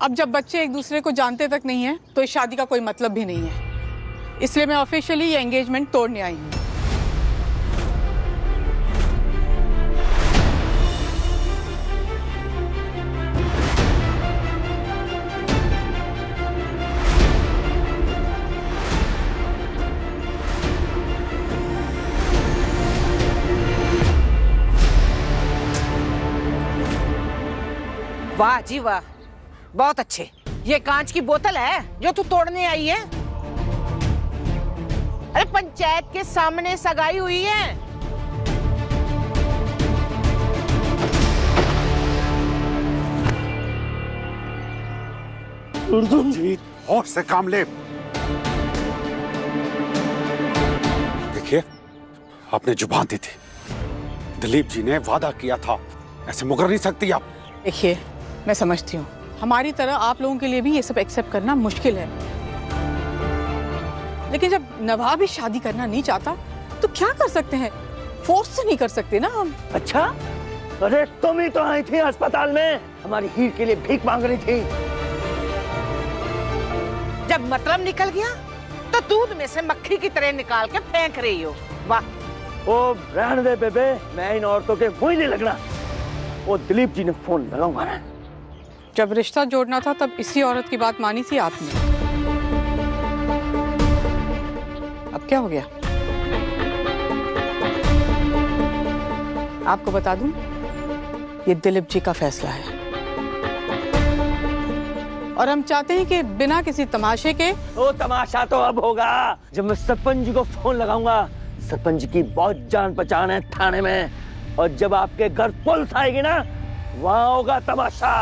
अब जब बच्चे एक दूसरे को जानते तक नहीं है तो इस शादी का कोई मतलब भी नहीं है। इसलिए मैं ऑफिशियली ये एंगेजमेंट तोड़ने आई हूँ। वाह जी वाह, बहुत अच्छे। ये कांच की बोतल है जो तू तोड़ने आई है? अरे पंचायत के सामने सगाई हुई है। जी और से काम ले। देखिए, आपने जुबान दी थी, दिलीप जी ने वादा किया था, ऐसे मुकर नहीं सकती आप। देखिए, मैं समझती हूँ हमारी तरह आप लोगों के लिए भी ये सब एक्सेप्ट करना मुश्किल है, लेकिन जब नवाब ही शादी करना नहीं चाहता तो क्या कर सकते हैं? फोर्स तो नहीं कर सकते ना हम। अच्छा, अरे तुम ही तो आई थी अस्पताल में, हमारी हीर के लिए भीख मांग रही थी। जब मतलब निकल गया तो दूध में से मक्खी की तरह निकाल के फेंक रही हो। वाह। ओ रहने दे बेबे, मैं इन औरतों के मुंह नहीं लगना। वो दिलीप जी ने फोन लगाऊंगा ना। जब रिश्ता जोड़ना था तब इसी औरत की बात मानी थी आपने। अब क्या हो गया? आपको बता दूं, ये दिलीप जी का फैसला है और हम चाहते हैं कि बिना किसी तमाशे के। ओ तमाशा तो अब होगा जब मैं सरपंच जी को फोन लगाऊंगा। सरपंच जी की बहुत जान पहचान है थाने में, और जब आपके घर पुलिस आएगी ना, वहां होगा तमाशा।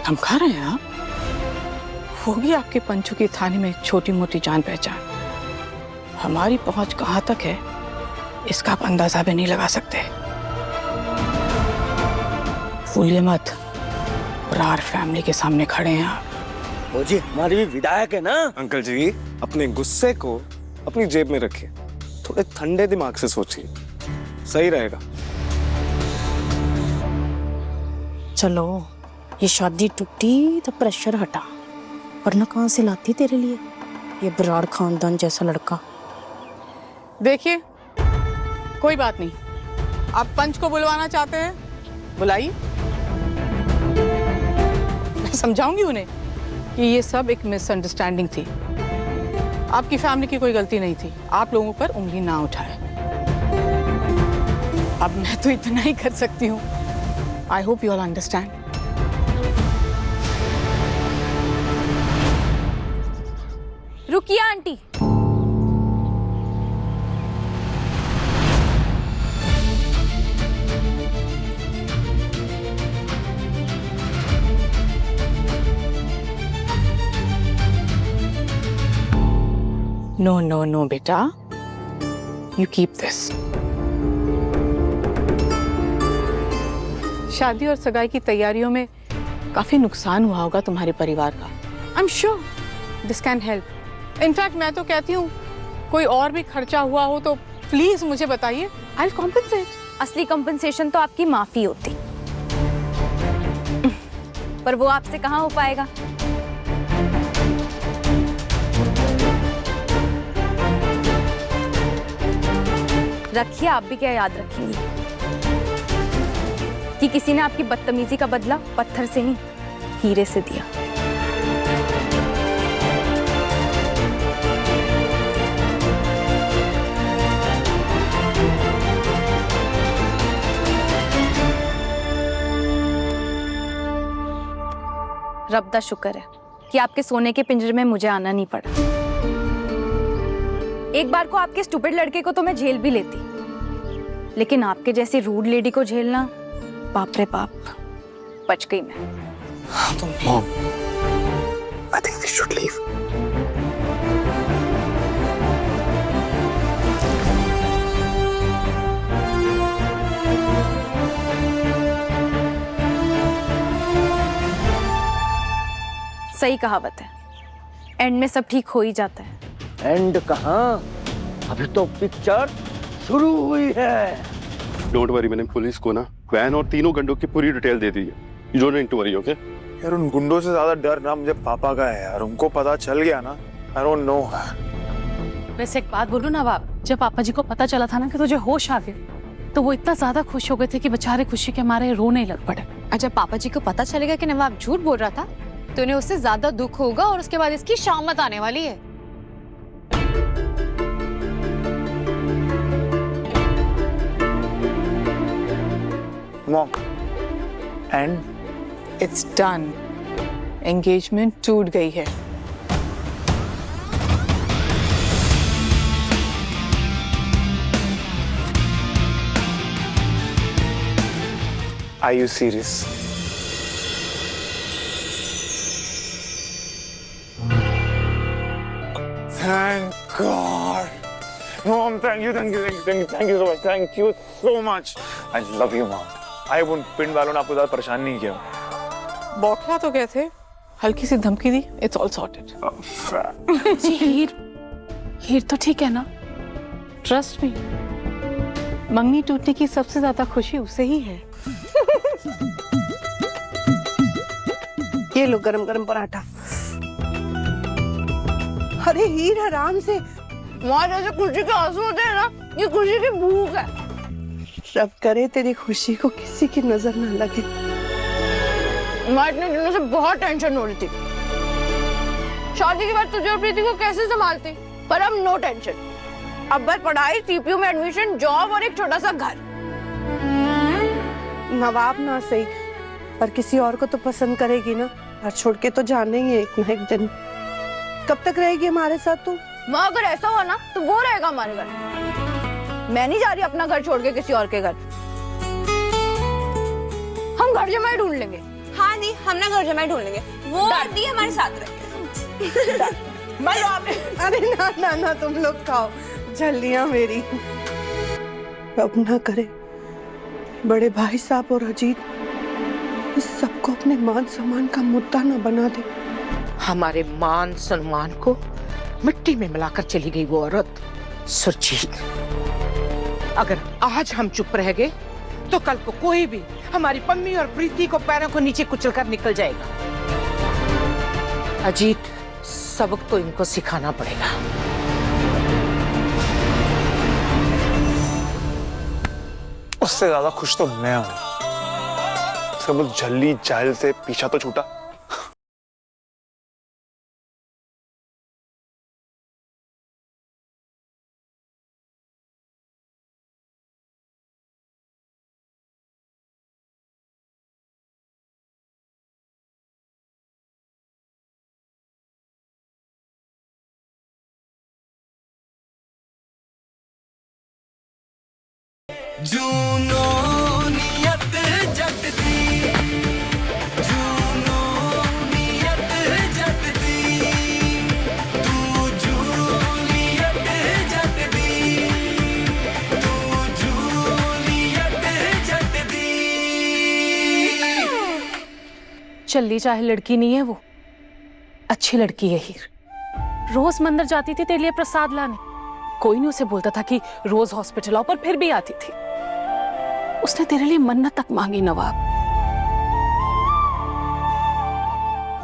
हम खा रहे हैं आप? होगी आपके पंचों की थाने में छोटी मोटी जान पहचान, हमारी पहुंच कहां तक है इसका आप अंदाजा भी नहीं लगा सकते। भूलिए मत, बरार फैमिली के सामने खड़े हैं आप। ओ जी, हमारी भी विधायक है ना। अंकल जी, अपने गुस्से को अपनी जेब में रखिए, थोड़े ठंडे दिमाग से सोचिए, सही रहेगा। चलो, ये शादी टूटी तो प्रेशर हटा, वरना कहाँ से लाती तेरे लिए ये बराड़ खानदान जैसा लड़का। देखिए, कोई बात नहीं, आप पंच को बुलवाना चाहते हैं, बुलाइए। मैं समझाऊंगी उन्हें कि ये सब एक मिसअंडरस्टैंडिंग थी, आपकी फैमिली की कोई गलती नहीं थी, आप लोगों पर उंगली ना उठाए। अब मैं तो इतना ही कर सकती हूँ। I hope you all understand. रुकिए आंटी, नो नो नो बेटा, यू कीप दिस। शादी और सगाई की तैयारियों में काफी नुकसान हुआ होगा तुम्हारे परिवार का। I am sure this can help. In fact मैं तो कहती हूँ कोई और भी खर्चा हुआ हो तो प्लीज मुझे बताइए, आई विल कॉम्पेंसेट। असली कंपनसेशन तो आपकी माफी होती, पर वो आपसे कहाँ हो पाएगा। रखिए, आप भी क्या याद रखेंगी कि किसी ने आपकी बदतमीजी का बदला पत्थर से नहीं, हीरे से दिया। रब दा शुक्र है कि आपके सोने के पिंजरे में मुझे आना नहीं पड़ा। एक बार को आपके स्टूपिड लड़के को तो मैं झेल भी लेती, लेकिन आपके जैसी रूड लेडी को झेलना, बाप रे बाप, बच गई मैं। Mom, I think we should leave. सही कहावत है, एंड में सब ठीक हो ही जाता है। एंड कहाँ, अभी तो पिक्चर शुरू हुई है। डोंट वरी, मैंने पुलिस को ना वैन और तीनों गंडों की पूरी डिटेल दे दी है। You don't need to worry, okay? यार उन गुंडों से ज्यादा डर ना मुझे पापा का है यार, उनको पता चल गया ना, आई डोंट नो। वैसे एक बात बोलूं नवाब, जब पापा जी को पता चला था ना कि तुझे होश आ गए, तो वो इतना ज्यादा खुश हो गए थे कि बेचारे खुशी के मारे रोने लग पड़े। और जब पापा जी को पता चलेगा कि नवाब झूठ बोल रहा था तो उन्हें उससे ज्यादा दुख होगा और उसके बाद इसकी शामत आने वाली है। Mom, and it's done, engagement टूट गई है। Are you serious? Thank God. Mom, thank you so much. Thank you so much. I love you, Mom. I उन पिंड वालों ने आपको ज़्यादा परेशान नहीं किया। बौखला तो गए थे, हल्की सी धमकी दी, इट्स ऑल सॉर्टेड। जी हीर तो ठीक है ना? ट्रस्ट मी, मंगनी टूटने की सबसे ज्यादा खुशी उसे ही है। ये लो गरम गरम पराठा। अरे हीर आराम से, वहाँ जैसे खुशी के आंसू होते हैं ना, ये खुशी की भूख है। रब करे तेरी खुशी को किसी की नजर न लगे। मैं इतने दिनों से बहुत टेंशन हो रही थी, शादी के बाद तुझे और प्रीति को कैसे संभालती, पर अब नो टेंशन। अब बस पढ़ाई, सीपीयू में एडमिशन, जॉब और एक छोटा सा घर। नवाब ना सही पर किसी और को तो पसंद करेगी ना, और छोड़ के तो जाना ही है एक ना एक दिन। कब तक रहेगी हमारे साथ तू? माँ अगर ऐसा हुआ ना तो वो रहेगा हमारे घर। मैं नहीं जा रही अपना घर छोड़ के किसी और के घर। हम घर जमाई ढूंढ लेंगे। हाँ नहीं, हम ना घर जमाई ढूंढ लेंगे, वो आंटी हमारे साथ रहेंगे। अरे ना ना ना, तुम लोग खाओ जल्दियां मेरी। अब ना करे बड़े भाई साहब और अजीत इस सबको अपने मान सम्मान का मुद्दा ना बना दे। हमारे मान सम्मान को मिट्टी में मिलाकर चली गई वो औरत सुरजीत। अगर आज हम चुप रह गए तो कल को कोई भी हमारी पम्मी और प्रीति को पैरों को नीचे कुचलकर निकल जाएगा। अजीत, सबक तो इनको सिखाना पड़ेगा। उससे ज्यादा खुश तो मैं हूं। सब उस झल्ली जाहिल से पीछा तो छूटा। जूनो नियत जट दी, जूनो नियत जट दी, तू जूलियत जट दी, तू जूलियत जट दी। चल्ली चाहे लड़की नहीं है, वो अच्छी लड़की है हीर। रोज मंदिर जाती थी तेरे लिए प्रसाद लाने, कोई नहीं उसे बोलता था कि रोज हॉस्पिटल आओ, पर फिर भी आती थी। उसने तेरे लिए मन्नत तक मांगी नवाब।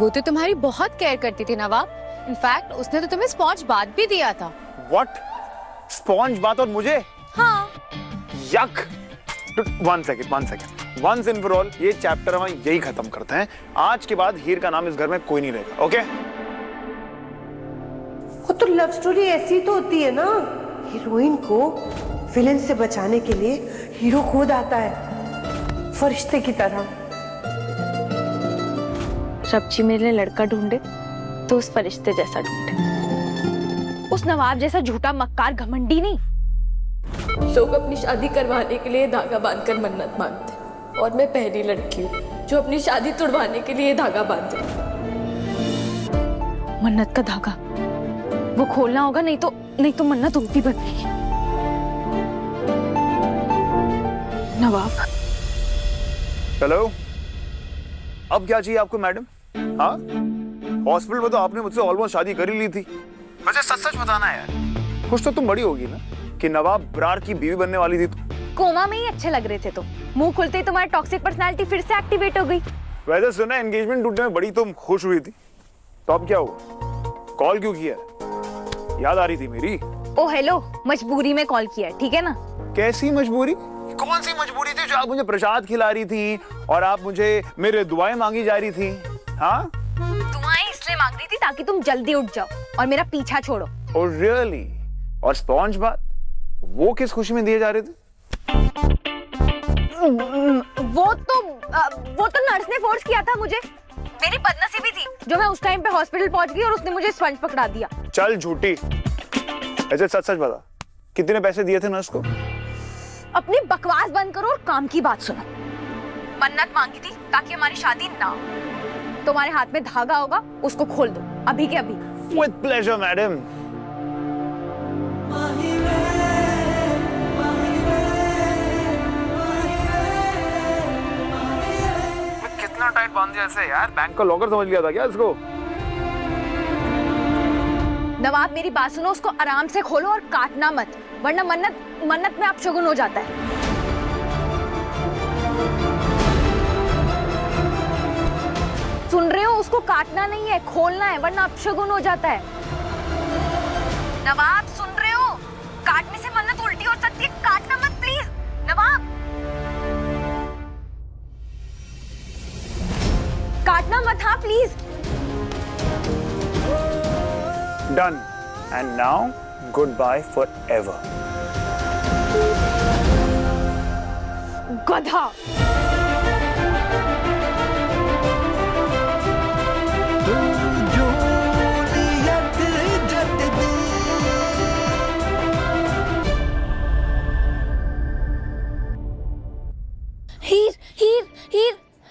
वो तो तुम्हारी बहुत केयर करती थी नवाब। इनफैक्ट उसने तो तुम्हें स्पॉन्ज बाथ भी दिया था। What? स्पॉन्ज बात और मुझे? हाँ। यक। One second. Once and for all, ये चैप्टर हम यही खत्म करते हैं। आज के बाद हीर का नाम इस घर में कोई नहीं रहेगा, ओके? वो तो लव स्टोरी ऐसी तो होती है ना, हीरोइन को विलेन से बचाने के लिए हीरो खुद आता है, फरिश्ते की तरह। रब जी मेरे लिए लड़का ढूंढे तो उस फरिश्ते जैसा ढूंढे, उस नवाब जैसा झूठा मक्कार घमंडी नहीं। लोग अपनी शादी करवाने के लिए धागा बांधकर मन्नत मांगते, और मैं पहली लड़की हूँ जो अपनी शादी तुड़वाने के लिए धागा बांधे। मन्नत का धागा वो खोलना होगा, नहीं तो मन्नत उल्टी बनेगी। नवाब। हेलो, अब क्या चाहिए आपको मैडम? हाँ, हॉस्पिटल में तो आपने मुझसे ऑलमोस्ट शादी कर ही ली थी। वैसे सच सच बताना यार, खुश तो तुम बड़ी होगी ना कि नवाब बरार की बीवी बनने वाली थी। कोमा में ही अच्छे लग रहे थे तुम। मुंह खुलते ही तुम्हारी टॉक्सिक पर्सनालिटी फिर से एक्टिवेट हो गई। वैसे सुना एंगेजमेंट टूटने में बड़ी तुम खुश हुई थी, तो अब क्या हुआ? कॉल क्यों किया? याद आ रही थी मेरी? ओ हेलो, मजबूरी में कॉल किया, ठीक है ना? कैसी मजबूरी? कौन सी मजबूरी थी जो आप मुझे प्रसाद खिला रही थी और आप मुझे मेरे दुआएं मांगी जा रही थी? हाँ, दुआएं इसलिए मांग रही थी ताकि तुम जल्दी उठ जाओ और मेरा पीछा छोड़ो। Oh really? और स्पॉन्ज बात वो किस खुशी में दिए जा रहे थे? वो तो नर्स ने फोर्स किया था मुझे। मेरी बदनसीबी थी जो मैं उस टाइम पे हॉस्पिटल पहुंच गई और उसने मुझे स्पंज पकड़ा दिया। चल झूठी, ऐसे सच सच बता, कितने पैसे दिए थे नर्स को? अपनी बकवास बंद करो और काम की बात सुनो। मन्नत मांगी थी ताकि हमारी शादी ना हो। तुम्हारे हाथ में धागा होगा, उसको खोल दो अभी के अभी। With pleasure, madam. कितना टाइट बांध दिया ऐसे यार, बैंक का लॉकर समझ लिया था क्या इसको? नवाब मेरी बात सुनो, उसको आराम से खोलो और काटना मत, वरना मन्नत में अपशगुन हो जाता है। सुन रहे हो? उसको काटना नहीं है, खोलना है, वरना अपशगुन हो जाता है। नवाब सुन रहे हो? काटने से मन्नत उल्टी हो सकती है, काटना मत प्लीज। नवाब काटना मत, हाँ please. Done. And now, goodbye forever. गधा।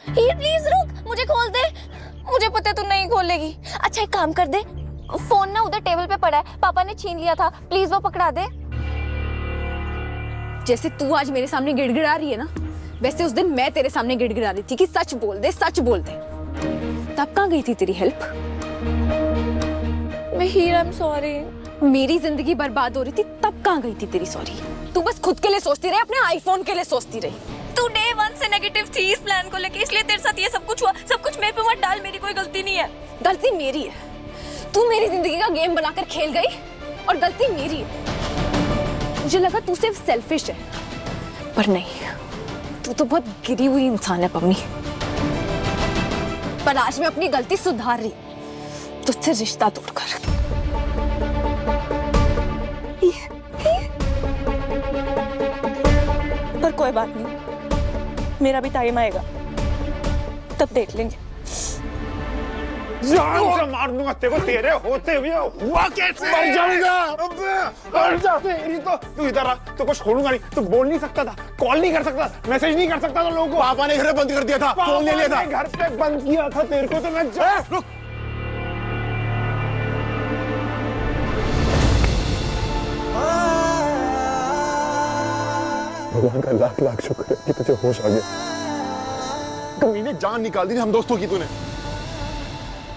हीर प्लीज रुक, मुझे खोल दे। मुझे पता है तू नहीं खोलेगी। अच्छा एक काम कर दे, फोन ना उधर टेबल पे पड़ा है, पापा ने छीन लिया था, प्लीज वो पकड़ा दे। जैसे तू आज मेरे सामने गिड़गिड़ा रही है ना, वैसे उस दिन मैं तेरे सामने गिड़गिड़ा रही थी कि सच बोल दे, सच बोल दे। तब कहाँ गई थी तेरी हेल्प? मैं हीर, आई एम सॉरी। मेरी जिंदगी बर्बाद हो रही थी, तब कहाँ गई थी तेरी सॉरी? तू बस खुद के लिए सोचती रही, अपने आईफोन के लिए सोचती रही। तू डे 1 से नेगेटिव थी इस प्लान को लेके, इसलिए तेरे साथ ये सब कुछ हुआ। सब कुछ मेरे पे मत डाल, मेरी कोई गलती नहीं है। गलती मेरी है। तू मेरी जिंदगी का गेम बनाकर खेल गई और गलती मेरी है। मुझे लगा तू सिर्फ सेल्फिश है, पर नहीं, तू तो बहुत गिरी हुई इंसान है पम्मी। पर आज मैं अपनी गलती सुधार रही, तुझसे रिश्ता तोड़कर। पर कोई बात नहीं, मेरा भी टाइम आएगा, तब देख लेंगे। जान से मार दूंगा तेरे को, तेरे होते हुए हुआ कैसे? मर जाऊंगा। मर जा तेरी तो। तू इधर आ, तो कुछ छोड़ूंगा नहीं। तू बोल नहीं सकता था, कॉल नहीं कर सकता, मैसेज नहीं कर सकता था लोगों को। पापा ने घर बंद कर दिया था, फोन ले लिया था। घर पे बंद किया था तेरे को, तो मैं रुक। भगवान का लाख लाख शुक्र है कि तुझे होश आ गया। कमीने जान निकाल दी हम दोस्तों की तूने।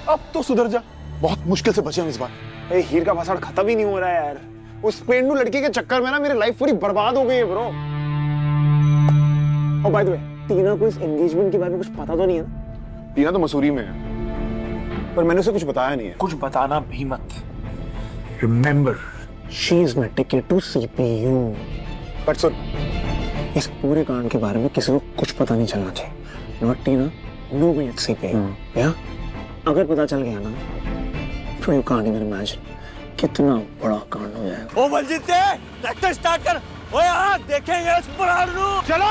अब तो सुधर जा, बहुत मुश्किल से बचे हम इस बार। हीर का भाषण खत्म ही नहीं हो रहा है यार। उस पेंडू लड़की के चक्कर में ना मेरी लाइफ पूरी बर्बाद हो गई है ब्रो। और बाय द वे, टीना को इस एंगेजमेंट के बारे में कुछ पता तो नहीं है ना? टीना तो मसूरी में है, पर मैंने उसे कुछ बताया नहीं है। कुछ बताना भी मत। Remember, she is my ticket to CPU. पर सुन, इस पूरे कांड के बारे में किसी को कुछ पता नहीं चलना चाहिए। Not Tina, nobody at CPU. Yeah? अगर पता चल गया ना, तो you can't even imagine कितना बड़ा कांड हो जाएगा। ओ बलजीत के ट्रैक्टर स्टार्ट कर। ओए हाँ, देखेंगे उस परार नू। चलो।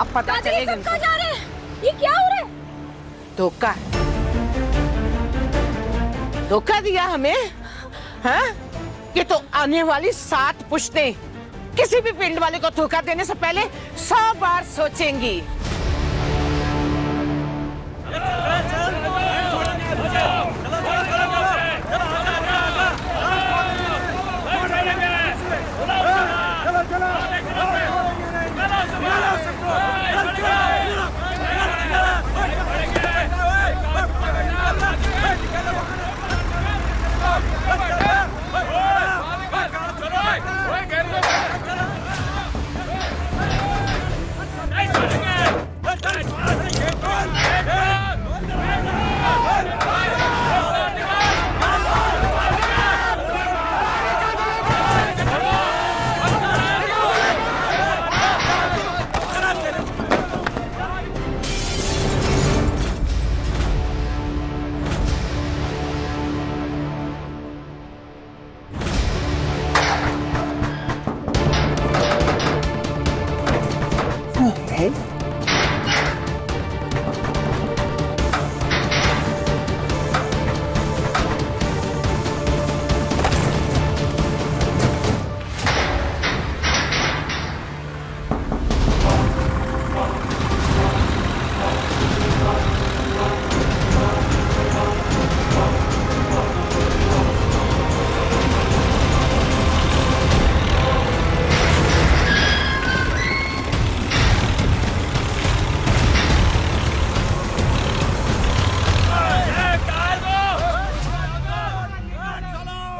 अब पता चलेगा। कहाँ जा रहे हैं? ये क्या हो रहा है? धोखा, धोखा दिया हमें, हाँ? ये तो आने वाली 7 पुश्तें किसी भी पिंड वाले को धोखा देने से पहले 100 बार सोचेंगी।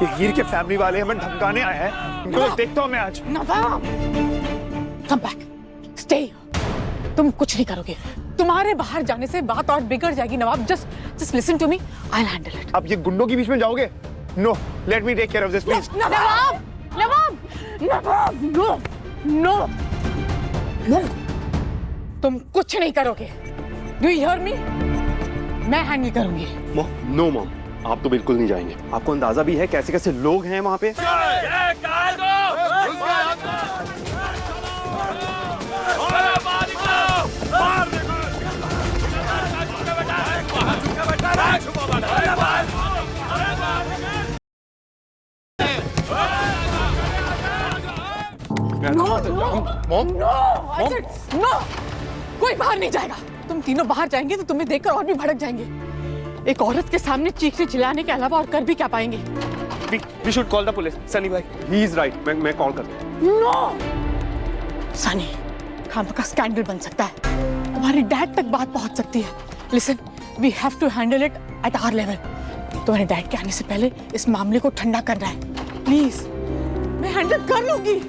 ये हीर के फैमिली वाले हमें धमकाने आए हैं। इनको तो देखता हूँ मैं आज। नवाब, come back, stay. तुम कुछ नहीं करोगे। तुम्हारे बाहर जाने से बात और बिगड़ जाएगी नवाब। just listen to me. I'll handle it. अब ये गुंडों के बीच में जाओगे? No, let me take care of this, please. Nawab, Nawab, Nawab, no. तुम कुछ नहीं करोगे। Do you hear me? मैं हैंडल करूंगी। नो मॉम, आप तो बिल्कुल नहीं जाएंगे। आपको अंदाजा भी है कैसे कैसे लोग हैं वहाँ पे? नो, कोई बाहर नहीं जाएगा। तुम तीनों बाहर जाएंगे तो तुम्हें देखकर और भी भड़क जाएंगे। एक औरत के सामने चीखने चिल्लाने के अलावा और कर भी क्या पाएंगे? We should call the police. Sunny भाई, he is right. मैं कॉल करता हूँ। नो, सनी, खाम का स्कैंडल बन सकता है। तुम्हारे डैड तक बात पहुंच सकती है। Listen, we have to handle it at our level. तुम्हारे डैड के आने से पहले इस मामले को ठंडा करना है। प्लीज, मैं हैंडल कर लूंगी।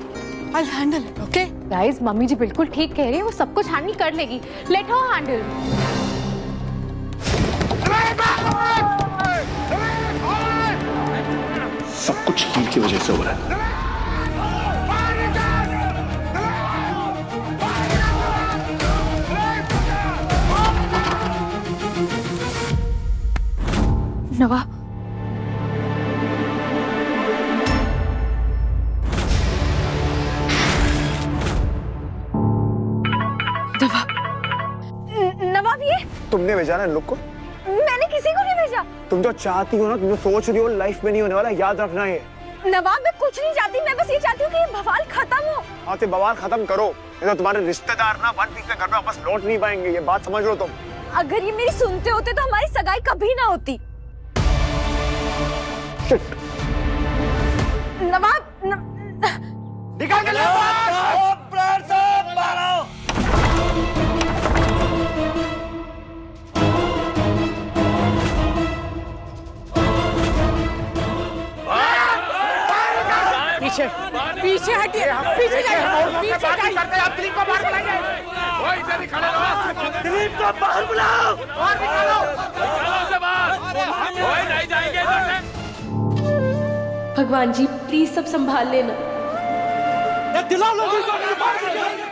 I'll handle it, okay? Guys, mummy ji बिल्कुल ठीक कह रही है, वो सब कुछ हैंडल कर लेगी। Let her handle. सब कुछ हीर की वजह से हो रहा है। नवा, नवाब, ये तुमने भेजा ना इन लोग को? मैंने किसी को नहीं भेजा। तुम जो चाहती हो ना, तुम जो सोच रही हो, लाइफ में नहीं होने वाला, याद रखना ये। नवाब, मैं कुछ नहीं चाहती, मैं बस ये चाहती हूँ कि ये बवाल खत्म हो। हाँ, तो बवाल खत्म करो, नहीं तो तुम्हारे रिश्तेदार ना वन वीक में घर में वापस लौट नहीं पाएंगे। ये बात समझ लो तुम। अगर ये मेरी सुनते होते तो हमारी सगाई कभी ना होती। नवाब, निकाल के पीछे पीछे हटिए, पीछे जाइए, पीछे जाइए। आप दिलीप को बाहर बुलाइए। वो इधर ही खड़े रहो। दिलीप को बाहर बुलाओ। बाहर निकालो। निकालो उसे बाहर। कोई नहीं जाएंगे इधर से। भगवान जी, प्लीज सब संभाल लेना। दिलाओ लोगों को बाहर निकालो।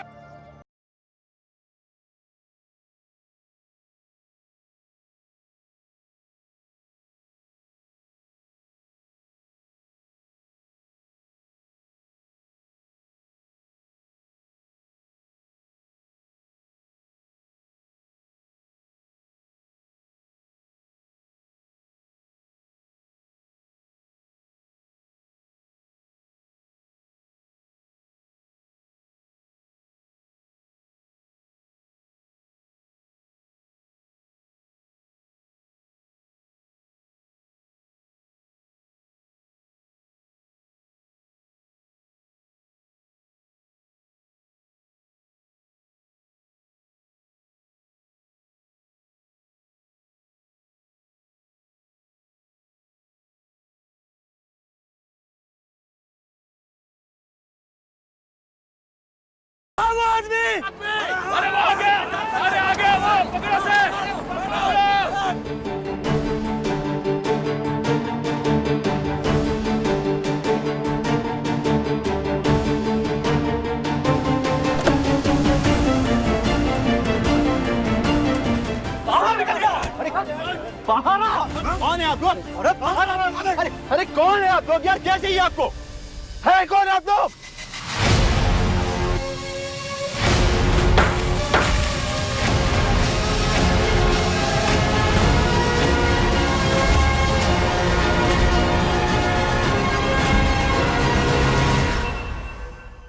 अरे वो आ गया, अरे आ गया वो, पकड़ो से। बाहर निकल गया। अरे बाहर आ। कौन है आप लोग? अरे बाहर आ। अरे कौन है आप लोग यार? क्या चाहिए आपको? है कौन आप लोग?